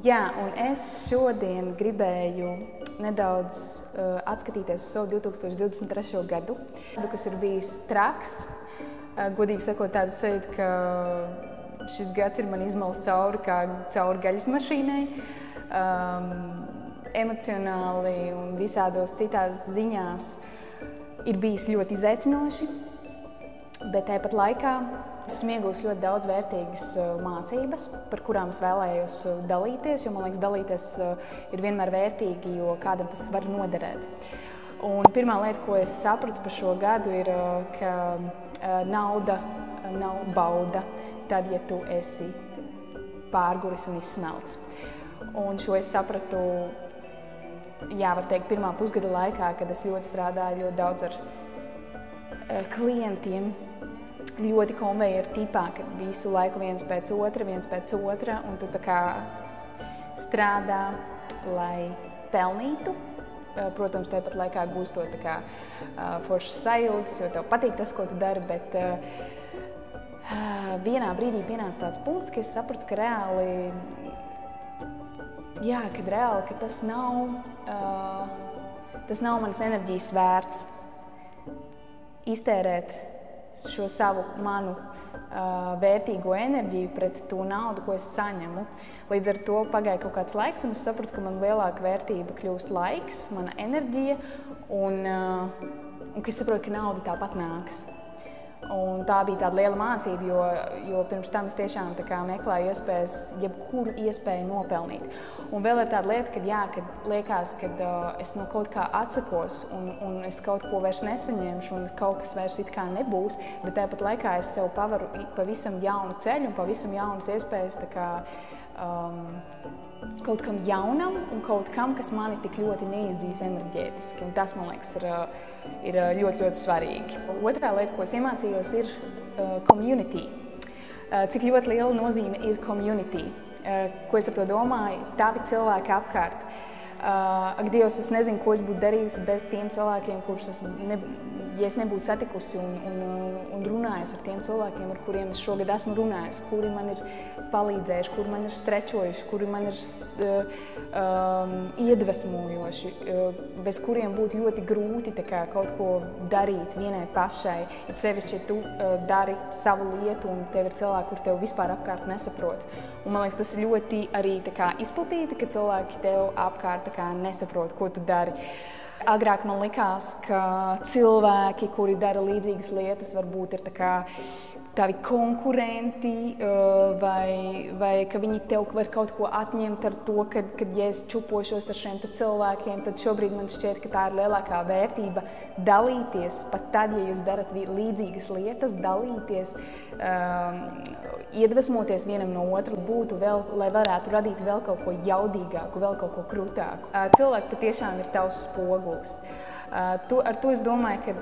Jā, un es šodien gribēju nedaudz atskatīties uz savu 2023. gadu, kas ir bijis traks. Godīgi sakot, tāda sajūta, ka šis gads ir man izmalis cauri kā cauri gaļas mašīnai. Emocionāli un visādos citās ziņās ir bijis ļoti izaicinoši, bet tāpat laikā esmu iegūst ļoti daudz vērtīgas mācības, par kurām es vēlējos dalīties, jo man liekas, dalīties ir vienmēr vērtīgi, jo kādam tas var noderēt. Un pirmā lieta, ko es sapratu par šo gadu, ir, ka nauda nav bauda tad, ja tu esi pārguris un izsmelts. Un šo es sapratu, var teikt, pirmā pusgada laikā, kad es ļoti strādāju ļoti daudz ar klientiem, ļoti konvejeru tipā, kad visu laiku viens pēc otra, un tu tā kā strādā, lai pelnītu. Protams, tāpat laikā gūstot tā kā foršas sajūtas, jo tev patīk tas, ko tu dari, bet vienā brīdī pienāca tāds punkts, ka es sapratu, ka reāli, ka tas nav manas enerģijas vērts iztērēt šo savu manu vērtīgo enerģiju pret to naudu, ko es saņemu. Līdz ar to pagāja kaut kāds laiks, un es sapratu, ka man lielāka vērtība kļūst laiks, mana enerģija, un ka es saprotu, ka nauda tāpat nāks. Un tā bija tāda liela mācība, jo pirms tam es tiešām meklēju iespējas, jebkuru iespēju nopelnīt. Un vēl ir tāda lieta, kad liekas, ka es no kaut kā atsakos un es kaut ko vairs nesaņemšu un kaut kas vairs it kā nebūs, bet tāpat laikā es sev pavaru pavisam jaunu ceļu un pavisam jaunas iespējas kaut kam jaunam un kaut kam, kas mani tik ļoti neizdzīs enerģētiski. Un tas, man liekas, ir ļoti, ļoti svarīgi. Otrā lieta, ko es iemācījos, ir community. Cik ļoti liela nozīme ir community. Ko es ar to domāju? Tavi cilvēki apkārt. Ak, Dievs, es nezinu, ko es būtu darījusi bez tiem cilvēkiem, kurus ja es nebūtu satikusi un runājusi ar tiem cilvēkiem, ar kuriem es šogad esmu runājusi, kuri man ir palīdzējuši, kuri man ir strečojuši, kuri man ir iedvesmojoši, bez kuriem būtu ļoti grūti kaut ko darīt vienai pašai. Ja sevišķi, ja tu dari savu lietu un tev ir cilvēki, kur tev vispār apkārt nesaprot. Un man liekas, tas ir ļoti arī izplatīti, ka cilvēki tev apkārt nesaprot, ko tu dari. Agrāk man likās, ka cilvēki, kuri dara līdzīgas lietas, varbūt ir tavi konkurenti vai ka viņi tev var kaut ko atņemt ar to, kad ja es čupošos ar šiem cilvēkiem, tad šobrīd man šķiet, ka tā ir lielākā vērtība dalīties, pat tad, ja jūs darat līdzīgas lietas, dalīties, iedvesmoties vienam no otra, būtu vēl, lai varētu radīt vēl kaut ko jaudīgāku, vēl kaut ko krūtāku. Cilvēki patiešām ir tavs spogulis. Ar to es domāju, ka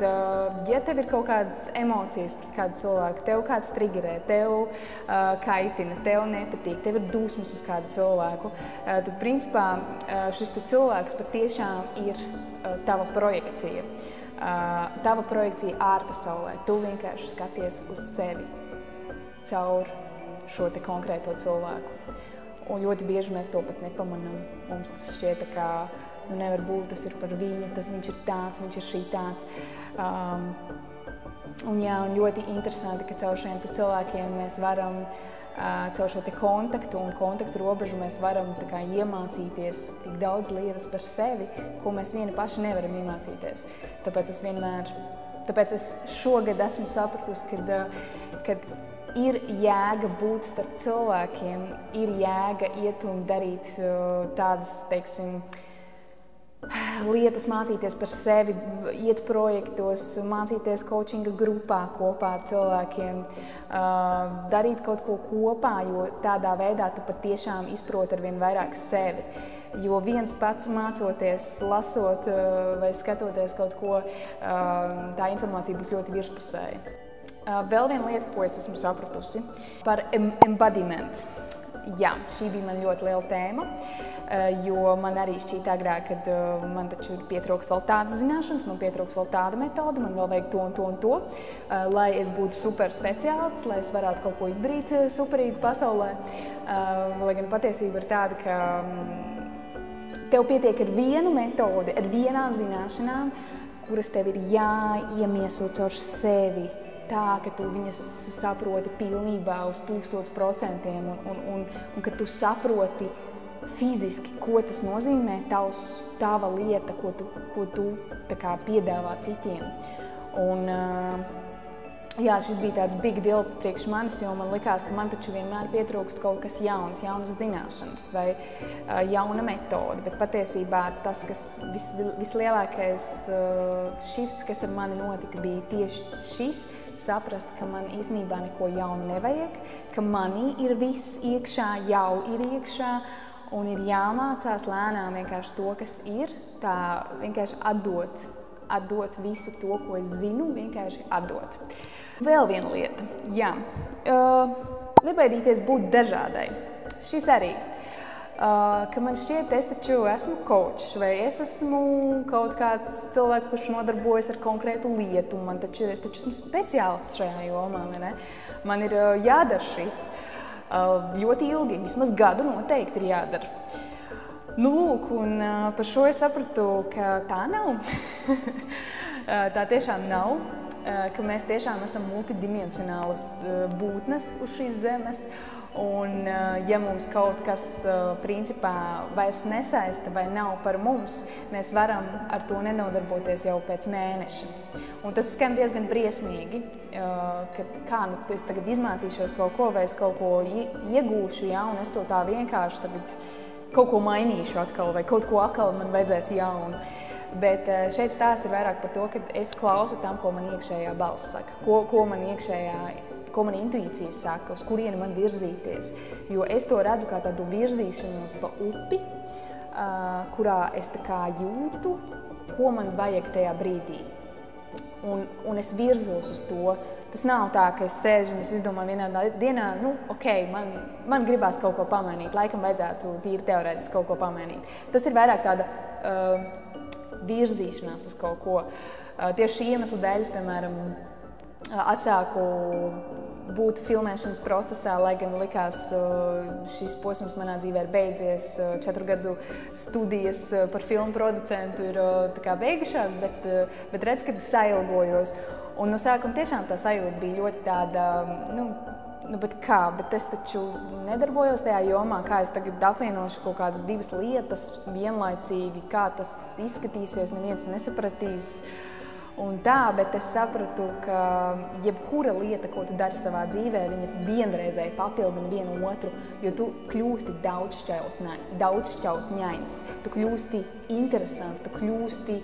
ja tev ir kaut kādas emocijas pret kādu cilvēku, tev kāds triggerē, tev kaitina, tev nepatīk, tev ir dusmas uz kādu cilvēku, tad principā šis cilvēks patiešām ir tava projekcija. Tava projekcija ārpasaulē. Tu vienkārši skaties uz sevi caur šo konkrēto cilvēku. Un ļoti bieži mēs to pat nepamanām. Mums tas šķiet kā nevar būt, tas ir par viņu, viņš ir tāds, viņš ir šitāds. Un ļoti interesanti, ka caur šiem cilvēkiem mēs varam, caur šo kontaktu un kontaktu robežu mēs varam iemācīties tik daudz lietas par sevi, ko mēs vieni paši nevaram iemācīties. Tāpēc es šogad esmu sapratusi, kad ir jēga būt starp cilvēkiem, ir jēga iet un darīt tādas, lietas, mācīties par sevi, iet projektos, mācīties coachinga grupā kopā ar cilvēkiem, darīt kaut ko kopā, jo tādā veidā tu patiešām izproti arvien vairāk sevi. Jo viens pats mācoties, lasot vai skatoties kaut ko, tā informācija būs ļoti virspusēja. Vēl viena lieta, ko es esmu sapratusi par embodiment. Jā, šī bija man ļoti liela tēma. jo man arī šķiet agrāk, kad man taču pietrūkst vēl tādas zināšanas, man pietrūkst vēl tāda metode, man vēl vajag to un to un to, lai es būtu super speciālists, lai es varētu kaut ko izdarīt superīgu pasaulē. Lai gan patiesība ir tāda, ka tev pietiek ar vienu metodi, ar vienām zināšanām, kuras tev ir jāiemieso caur sevi, tā, ka tu viņas saproti pilnībā uz 1000% un ka tu saproti fiziski, ko tas nozīmē, tava lieta, ko tu tā kā piedāvā citiem. Un, jā, šis bija tāds big deal priekš manis, jo man likās, ka man taču vienmēr pietrūkst kaut kas jauns, jaunas zināšanas vai jauna metode, bet patiesībā tas, kas vislielākais shifts, kas ar mani notika, bija tieši šis, saprast, ka man īstenībā neko jaunu nevajag, ka manī ir viss iekšā, jau ir iekšā, un ir jāmācās lēnām vienkārši to, kas ir, tā vienkārši atdot visu to, ko es zinu, vienkārši atdot. Vēl viena lieta, jā, nebaidīties būt dažādai. Šis arī, ka man šķiet, es taču esmu coach, vai es esmu kaut kāds cilvēks, kurš nodarbojas ar konkrētu lietu, es taču esmu speciālists šajā jomā, vai ne? Man ir jādara šis ļoti ilgi, vismaz gadu noteikti ir jādara. Nu, lūk, un par šo es sapratu, ka tā nav. Tā tiešām nav, ka mēs tiešām esam multidimensionālas būtnes uz šīs zemes. Un, ja mums kaut kas principā vairs nesaista vai nav par mums, mēs varam ar to nenodarboties jau pēc mēneša. Un tas skan diezgan briesmīgi, ka es tagad izmācīšos kaut ko vai es kaut ko iegūšu, ja, un es to tā vienkārši tagad kaut ko mainīšu atkal vai kaut ko atkal man vajadzēs jaunu. Bet šeit stāsts ir vairāk par to, ka es klausu tam, ko man iekšējā balss saka, ko man intuīcija saka, uz kurieni man virzīties. Jo es to redzu kā tādu virzīšanos pa upi, kurā es tā kā jūtu, ko man vajag tajā brīdī. Un es virzos uz to. Tas nav tā, ka es sēžu un es izdomāju vienā dienā, man gribās kaut ko pamainīt, laikam vajadzētu tīri teorētiski kaut ko pamainīt. Tas ir vairāk tāda virzīšanās uz kaut ko. Tieši šī iemesla dēļ, piemēram, atsāku būt filmēšanas procesā, lai gan likās šis posms manā dzīvē ir beidzies, 4 gadu studijas par filmu producentu ir tā kā beigušās, bet redz, kad sailgojos. Un no sākuma tiešām tā sajūta bija ļoti tāda, bet es taču nedarbojos tajā jomā, kā es tagad apvienošu kaut kādas 2 lietas vienlaicīgi, kā tas izskatīsies, neviens nesapratīs. Un tā, bet es sapratu, ka jebkura lieta, ko tu dari savā dzīvē, viņa vienreizēji papildina vienu otru, jo tu kļūsti daudzšķautņains, tu kļūsti interesants, tu kļūsti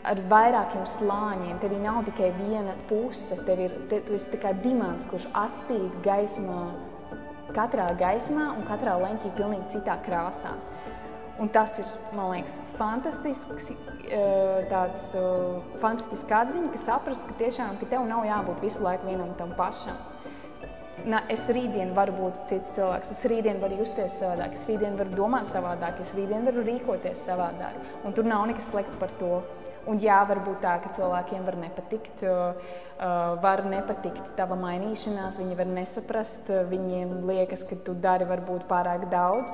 ar vairākiem slāņiem. Tevī nav tikai viena puse, tu esi tā kā dimants, kurš atspīd gaismā, katrā gaismā un katrā leņķī pilnīgi citā krāsā. Un tas ir, man liekas, fantastiska atziņa, ka saprast, ka tiešām tev nav jābūt visu laiku vienam tam pašam. Es rītdien varu būt cits cilvēks, es rītdien varu justies savādāk, es rītdien varu domāt savādāk, es rītdien varu rīkoties savādāk. Un tur nav nekas slikts par to. Un jā, var būt tā, ka cilvēkiem var nepatikt tava mainīšanās, viņi var nesaprast, viņiem liekas, ka tu dari varbūt pārāk daudz.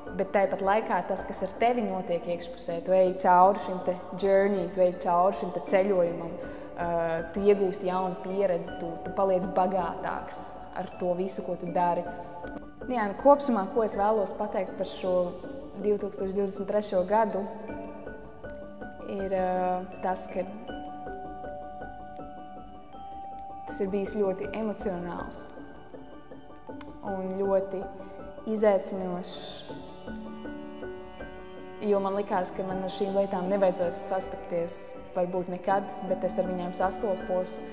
Bet tāpat laikā tas, kas ar tevi notiek iekšpusē, tu ej cauri šim te journey, tu ej cauri šim te ceļojumam, tu iegūsti jaunu pieredzi, tu paliec bagātāks ar to visu, ko tu dari. Jā, kopsumā, ko es vēlos pateikt par šo 2023. gadu, ir tas, ka tas ir bijis ļoti emocionāls un ļoti izaicinošs. Jo man likās, ka man ar šīm lietām nevajadzēs sastapties varbūt nekad, bet es ar viņām sastopos.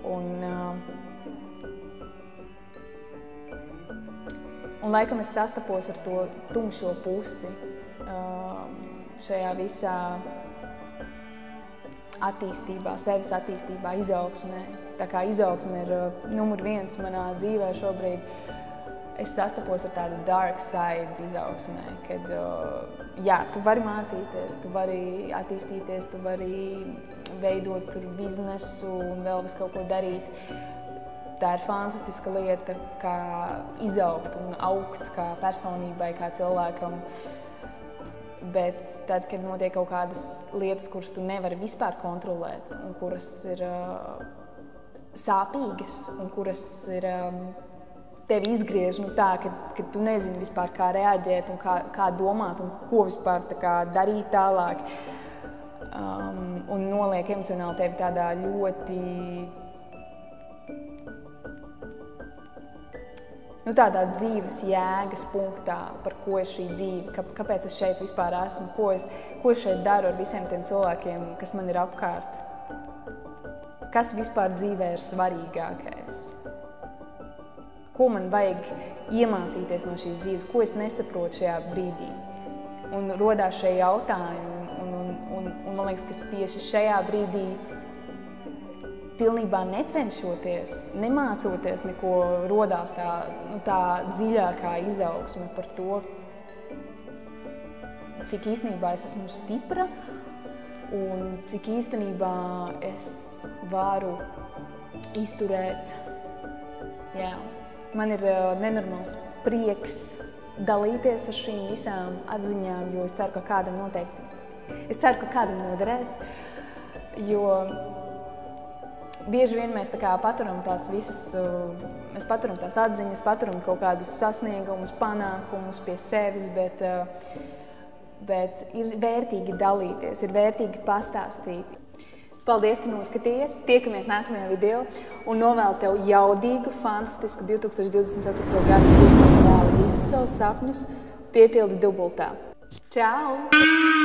Un laikam es sastapos ar to tumšo pusi šajā visā attīstībā, sevis attīstībā, izaugsmē. Tā kā izaugsme ir numur 1 manā dzīvē šobrīd. es sastapos ar tādu dark side izaugsmē, kad jā, tu vari mācīties, tu vari attīstīties, tu vari veidot tur biznesu un vēl vis kaut ko darīt. Tā ir fantastiska lieta, kā izaugt un augt kā personībai, kā cilvēkam. Bet tad, kad notiek kaut kādas lietas, kuras tu nevari vispār kontrolēt un kuras ir sāpīgas un kuras ir tevi izgriež tā, ka tu nezini vispār, kā reaģēt un kā domāt un ko vispār darīt tālāk. Un noliek emocionāli tevi tādā ļoti tādā dzīves jēgas punktā, par ko ir šī dzīve, kāpēc es šeit vispār esmu, ko es šeit daru ar visiem tiem cilvēkiem, kas man ir apkārt. Kas vispār dzīvē ir svarīgākais? Ko man vajag iemācīties no šīs dzīves, ko es nesaprotu šajā brīdī. Un rodās šie jautājumi, un man liekas, ka tieši šajā brīdī pilnībā necenšoties, nemācoties neko, rodās tā dziļākā izaugsme par to, cik īstenībā es esmu stipra un cik īstenībā es varu izturēt. Jā. Man ir nenormāls prieks dalīties ar šīm visām atziņām, jo es ceru, ka kādam noteikti. Es ceru, ka kādam noderēs, jo bieži vien mēs paturam tās visas, mēs paturam tās atziņas, paturam kaut kādus sasniegumus, panākumus pie sevis, bet ir vērtīgi dalīties, ir vērtīgi pastāstīt. Paldies, ka noskatījies, tiekamies nākamajā video un novēlu tev jaudīgu, fantastisku 2024. gadu, piepildi visus savus sapņus, piepildi dubultā. Čau!